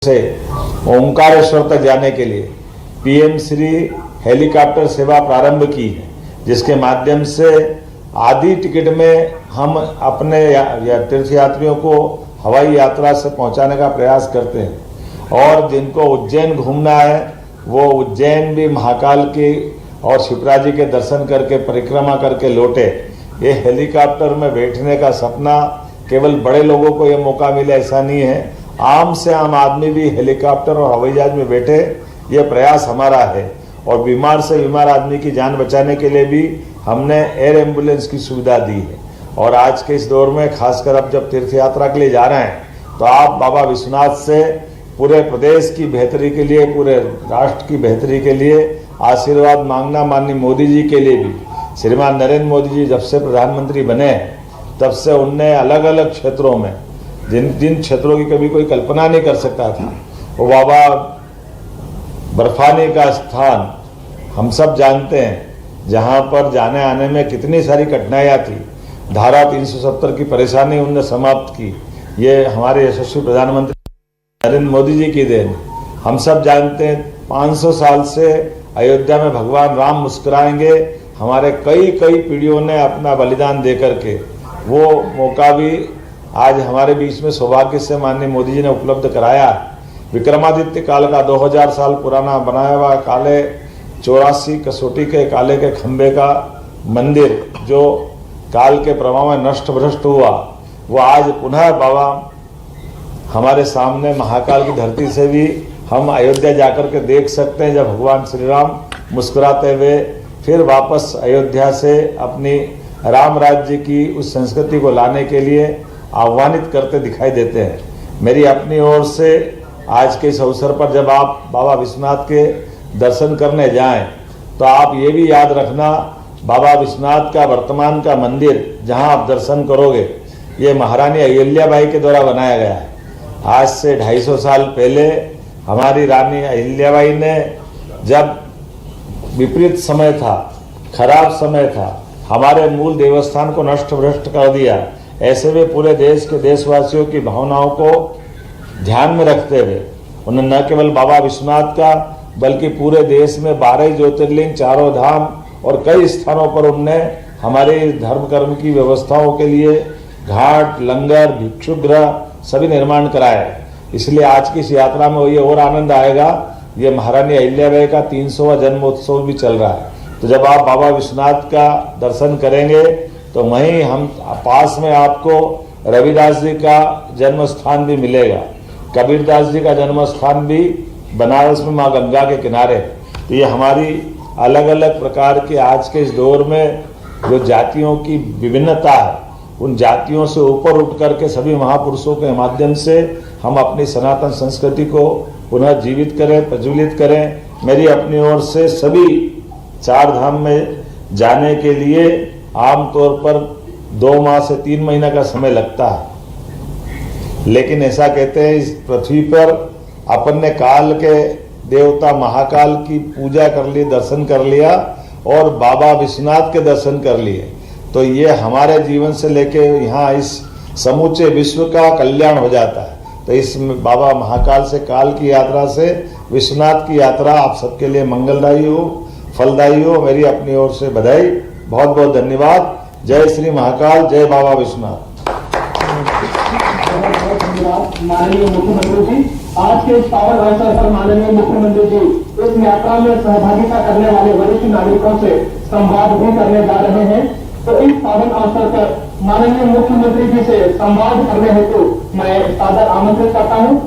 से ओंकारेश्वर तक जाने के लिए पीएम श्री हेलीकॉप्टर सेवा प्रारंभ की है, जिसके माध्यम से आधी टिकट में हम अपने तीर्थ यात्रियों को हवाई यात्रा से पहुंचाने का प्रयास करते हैं। और जिनको उज्जैन घूमना है वो उज्जैन भी महाकाल की और शिप्रा जी के दर्शन करके परिक्रमा करके लौटे। ये हेलीकॉप्टर में बैठने का सपना केवल बड़े लोगों को ये मौका मिले ऐसा नहीं है, आम से आम आदमी भी हेलीकॉप्टर और हवाई जहाज में बैठे, ये प्रयास हमारा है। और बीमार से बीमार आदमी की जान बचाने के लिए भी हमने एयर एम्बुलेंस की सुविधा दी है। और आज के इस दौर में खासकर अब जब तीर्थ यात्रा के लिए जा रहे हैं तो आप बाबा विश्वनाथ से पूरे प्रदेश की बेहतरी के लिए, पूरे राष्ट्र की बेहतरी के लिए आशीर्वाद मांगना। माननीय मोदी जी के लिए भी, श्रीमान नरेंद्र मोदी जी जब से प्रधानमंत्री बने तब से उनने अलग अलग क्षेत्रों में जिन क्षेत्रों की कभी कोई कल्पना नहीं कर सकता था, वो बाबा बर्फानी का स्थान हम सब जानते हैं, जहां पर जाने आने में कितनी सारी कठिनाइयां थी। धारा 370 की परेशानी उनने समाप्त की। ये हमारे यशस्वी प्रधानमंत्री नरेंद्र मोदी जी की देन। हम सब जानते हैं 500 साल से अयोध्या में भगवान राम मुस्कुराएंगे, हमारे कई पीढ़ियों ने अपना बलिदान दे करके वो मौका भी आज हमारे बीच में सौभाग्य से माननीय मोदी जी ने उपलब्ध कराया। विक्रमादित्य काल का 2000 साल पुराना बनाया हुआ काले 84 कसौटी के काले के खंबे का मंदिर जो काल के प्रभाव में नष्ट भ्रष्ट हुआ, वो आज पुनः बाबा हमारे सामने महाकाल की धरती से भी हम अयोध्या जाकर के देख सकते हैं, जब भगवान श्री राम मुस्कुराते हुए फिर वापस अयोध्या से अपनी राम राज्य की उस संस्कृति को लाने के लिए आह्वानित करते दिखाई देते हैं। मेरी अपनी ओर से आज के इस अवसर पर जब आप बाबा विश्वनाथ के दर्शन करने जाएं तो आप ये भी याद रखना, बाबा विश्वनाथ का वर्तमान का मंदिर जहां आप दर्शन करोगे ये महारानी अहिल्याबाई के द्वारा बनाया गया है। आज से 250 साल पहले हमारी रानी अहिल्याबाई ने, जब विपरीत समय था, खराब समय था, हमारे मूल देवस्थान को नष्ट भ्रष्ट कर दिया। ऐसे में पूरे देश के देशवासियों की भावनाओं को ध्यान में रखते हुए उन्होंने न केवल बाबा विश्वनाथ का बल्कि पूरे देश में 12 ज्योतिर्लिंग, 4 धाम और कई स्थानों पर उनने हमारे धर्म कर्म की व्यवस्थाओं के लिए घाट, लंगर, भिक्षुगृह सभी निर्माण कराए। इसलिए आज की इस यात्रा में ये और आनंद आएगा। ये महारानी अहिल्याबाई का 300वां जन्मोत्सव भी चल रहा है, तो जब आप बाबा विश्वनाथ का दर्शन करेंगे तो वहीं हम पास में आपको रविदास जी का जन्म स्थान भी मिलेगा, कबीरदास जी का जन्म स्थान भी बनारस में माँ गंगा के किनारे। तो ये हमारी अलग अलग प्रकार के आज के इस दौर में जो जातियों की विभिन्नता है, उन जातियों से ऊपर उठ करके सभी महापुरुषों के माध्यम से हम अपनी सनातन संस्कृति को पुनः जीवित करें, प्रज्वलित करें। मेरी अपनी ओर से सभी 4 धाम में जाने के लिए आमतौर पर 2 माह से 3 महीना का समय लगता है, लेकिन ऐसा कहते हैं इस पृथ्वी पर अपन ने काल के देवता महाकाल की पूजा कर ली, दर्शन कर लिया और बाबा विश्वनाथ के दर्शन कर लिए, तो ये हमारे जीवन से लेके यहाँ इस समूचे विश्व का कल्याण हो जाता है। तो इस बाबा महाकाल से, काल की यात्रा से विश्वनाथ की यात्रा आप सबके लिए मंगलदायी हो, फलदायी हो। मेरी अपनी ओर से बधाई, बहुत बहुत धन्यवाद। जय श्री महाकाल, जय बाबा विश्वनाथ। माननीय मुख्यमंत्री जी, आज के इस पावन अवसर पर माननीय मुख्यमंत्री जी इस यात्रा में सहभागिता करने वाले वरिष्ठ नागरिकों से संवाद भी करने जा रहे हैं। तो इस पावन अवसर पर माननीय मुख्यमंत्री जी से संवाद करने हेतु मैं सादर आमंत्रित करता हूं।